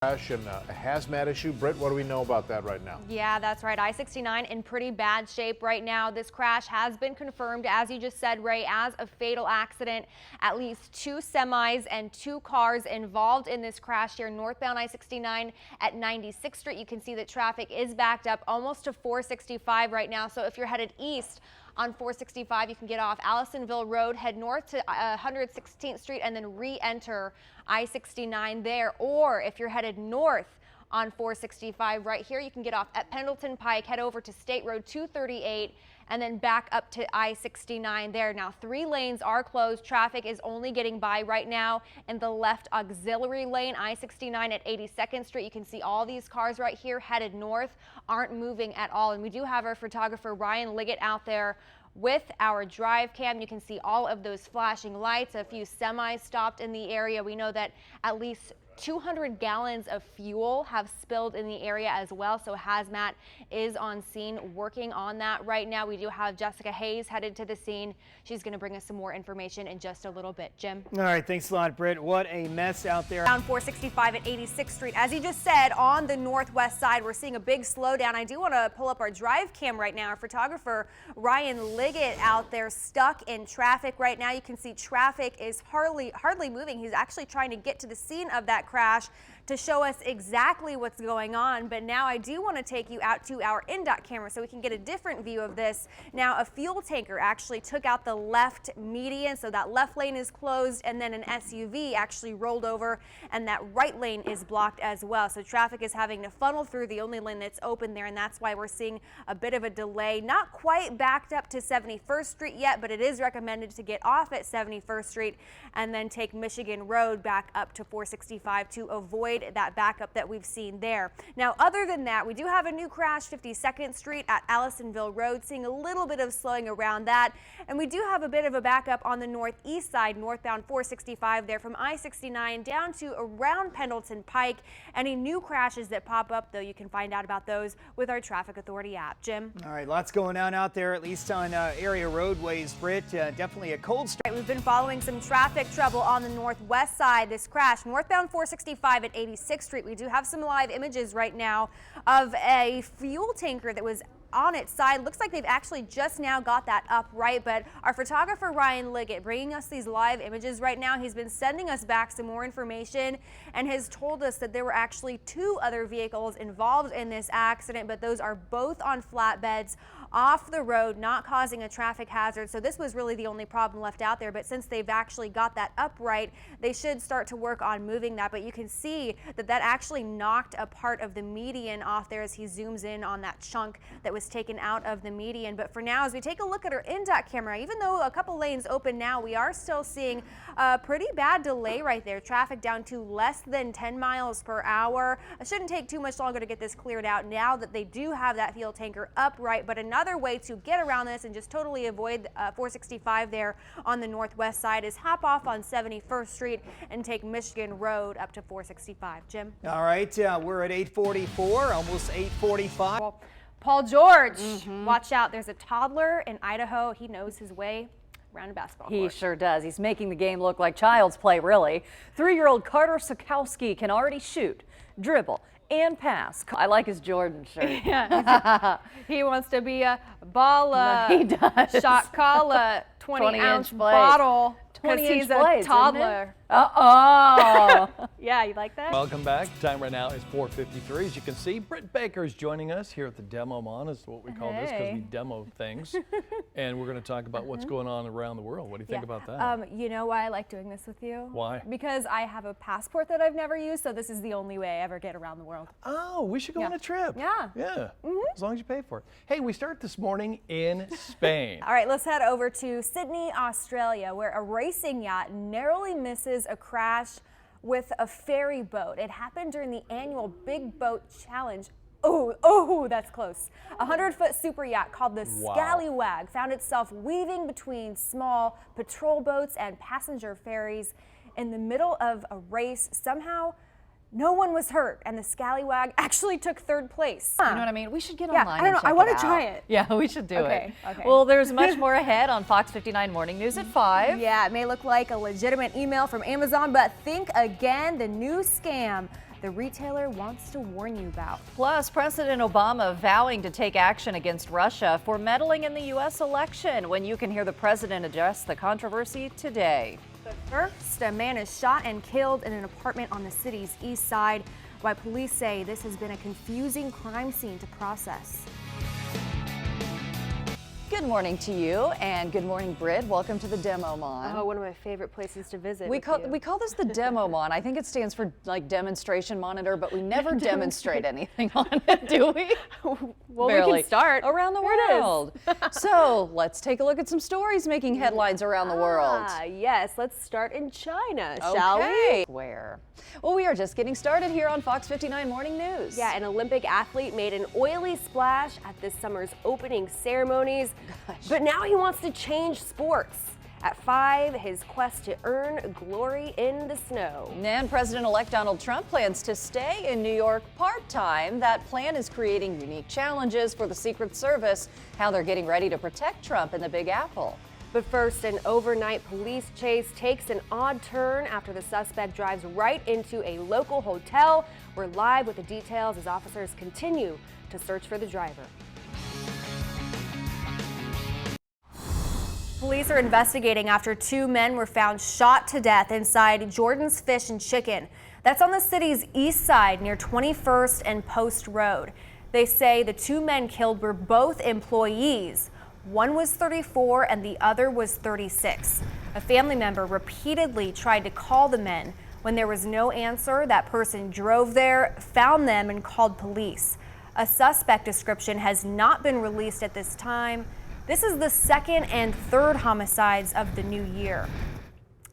Crash and a hazmat issue. Britt, what do we know about that right now? Yeah, that's right. I-69 in pretty bad shape right now. This crash has been confirmed, as you just said, Ray, as a fatal accident. At least 2 semis and 2 cars involved in this crash here northbound I-69 at 96th Street. You can see that traffic is backed up almost to 465 right now. So if you're headed east on 465, you can get off Allisonville Road, head north to 116th Street, and then re-enter I-69 there. Or if you're headed north on 465 right here, you can get off at Pendleton Pike, head over to State Road 238, and then back up to I-69 there. Now, 3 lanes are closed. Traffic is only getting by right now in the left auxiliary lane, I-69 at 82nd Street. You can see all these cars right here headed north aren't moving at all. And we do have our photographer Ryan Liggett out there with our drive cam. You can see all of those flashing lights. A few semis stopped in the area. We know that at least 200 gallons of fuel have spilled in the area as well. So hazmat is on scene working on that right now. We do have Jessica Hayes headed to the scene. She's going to bring us some more information in just a little bit. Jim. All right. Thanks a lot, Britt. What a mess out there. Down 465 at 86th Street. As you just said, on the northwest side, we're seeing a big slowdown. I do want to pull up our drive cam right now. Our photographer Ryan Liggett out there stuck in traffic right now. You can see traffic is hardly moving. He's actually trying to get to the scene of that crash to show us exactly what's going on. But now I do want to take you out to our in-dot camera so we can get a different view of this. Now, a fuel tanker actually took out the left median, so that left lane is closed, and then an SUV actually rolled over, and that right lane is blocked as well. So traffic is having to funnel through the only lane that's open there, and that's why we're seeing a bit of a delay. Not quite backed up to 71st Street yet, but it is recommended to get off at 71st Street and then take Michigan Road back up to 465 to avoid that backup that we've seen there. Now, other than that, we do have a new crash, 52nd Street at Allisonville Road, seeing a little bit of slowing around that. And we do have a bit of a backup on the northeast side, northbound 465 there from I-69 down to around Pendleton Pike. Any new crashes that pop up, though, you can find out about those with our Traffic Authority app. Jim? All right, lots going on out there, at least on area roadways, Britt. Definitely a cold start. We've been following some traffic trouble on the northwest side. This crash, northbound 465 at 86th Street. We do have some live images right now of a fuel tanker that was on its side. Looks like they've actually just now got that upright, but our photographer Ryan Liggett bringing us these live images right now. He's been sending us back some more information and has told us that there were actually 2 other vehicles involved in this accident, but those are both on flatbeds off the road, not causing a traffic hazard. So this was really the only problem left out there, but since they've actually got that upright, they should start to work on moving that. But you can see that that actually knocked a part of the median off there as he zooms in on that chunk that was taken out of the median. But for now, as we take a look at our in-dot camera, even though a couple lanes open now, we are still seeing a pretty bad delay right there. Traffic down to less than 10 miles per hour. It shouldn't take too much longer to get this cleared out now that they do have that fuel tanker upright. But another way to get around this and just totally avoid 465 there on the northwest side is hop off on 71st Street and take Michigan Road up to 465. Jim? All right, we're at 8:44, almost 8:45. Paul George, watch out. There's a toddler in Idaho. He knows his way around a basketball court. He sure does. He's making the game look like child's play, really. 3-year-old Carter Sokowski can already shoot, dribble, and pass. I like his Jordan shirt. Yeah, he wants to be a baller. He does. Shot caller, 20-ounce plays. bottle. Because 20-inch he's plays, a toddler. Uh-oh. Yeah, you like that? Welcome back. Time right now is 4:53. As you can see, Britt Baker is joining us here at the Demo Mon, is what we call this, because we demo things. And we're going to talk about what's going on around the world. What do you think about that? You know why I like doing this with you? Why? Because I have a passport that I've never used, so this is the only way I ever get around the world. Oh, we should go on a trip. Yeah. Yeah, as long as you pay for it. Hey, we start this morning in Spain. All right, let's head over to Sydney, Australia, where a racing yacht narrowly misses a crash with a ferry boat. It happened during the annual Big Boat Challenge. Oh, that's close. A 100-foot super yacht called the Scallywag found itself weaving between small patrol boats and passenger ferries in the middle of a race. Somehow, no one was hurt, and the Scallywag actually took 3rd place. You know what I mean? We should get online. I don't know. And check I want it to try out. it. Yeah, we should do it. Okay. Well, there's much more ahead on Fox 59 Morning News at 5. Yeah, it may look like a legitimate email from Amazon, but think again. The new scam. the retailer wants to warn you about. Plus, President Obama vowing to take action against Russia for meddling in the U.S. election, when you can hear the president address the controversy today. But first, a man is shot and killed in an apartment on the city's east side. Why police say this has been a confusing crime scene to process. Good morning to you, and good morning, Britt. Welcome to the Demo Mon. Oh, one of my favorite places to visit. We call this the Demo Mon. I think it stands for like demonstration monitor, but we never demonstrate anything on it, do we? Well, Barely. we can start Around the world. So let's take a look at some stories making headlines around the world. Yes, let's start in China, shall we? Where? Well, we are just getting started here on Fox 59 Morning News. Yeah, an Olympic athlete made an oily splash at this summer's opening ceremonies, but now he wants to change sports. At 5, his quest to earn glory in the snow. And President-elect Donald Trump plans to stay in New York part-time. That plan is creating unique challenges for the Secret Service, how they're getting ready to protect Trump in the Big Apple. But first, an overnight police chase takes an odd turn after the suspect drives right into a local hotel. We're live with the details as officers continue to search for the driver. Police are investigating after 2 men were found shot to death inside Jordan's Fish and Chicken. That's on the city's east side near 21st and Post Road. They say the 2 men killed were both employees. One was 34 and the other was 36. A family member repeatedly tried to call the men. When there was no answer, that person drove there, found them, and called police. A suspect description has not been released at this time. This is the second and third homicides of the new year.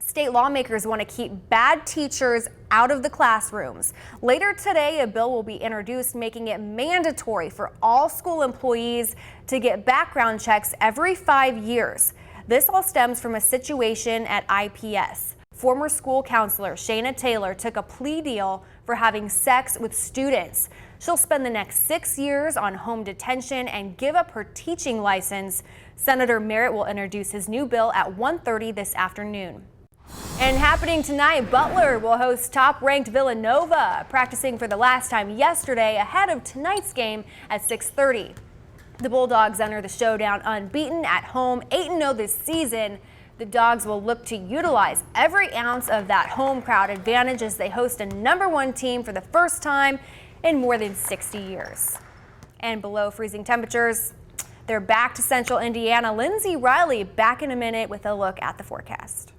State lawmakers want to keep bad teachers out of the classrooms. Later today, a bill will be introduced making it mandatory for all school employees to get background checks every 5 years. This all stems from a situation at IPS. Former school counselor Shayna Taylor took a plea deal for having sex with students. She'll spend the next 6 years on home detention and give up her teaching license. Senator Merritt will introduce his new bill at 1:30 this afternoon. And happening tonight, Butler will host top-ranked Villanova, practicing for the last time yesterday ahead of tonight's game at 6:30. The Bulldogs enter the showdown unbeaten at home, 8-0 this season. The Dogs will look to utilize every ounce of that home crowd advantage as they host a #1 team for the first time in more than 60 years. And below freezing temperatures, they're back to central Indiana. Lindsay Riley back in a minute with a look at the forecast.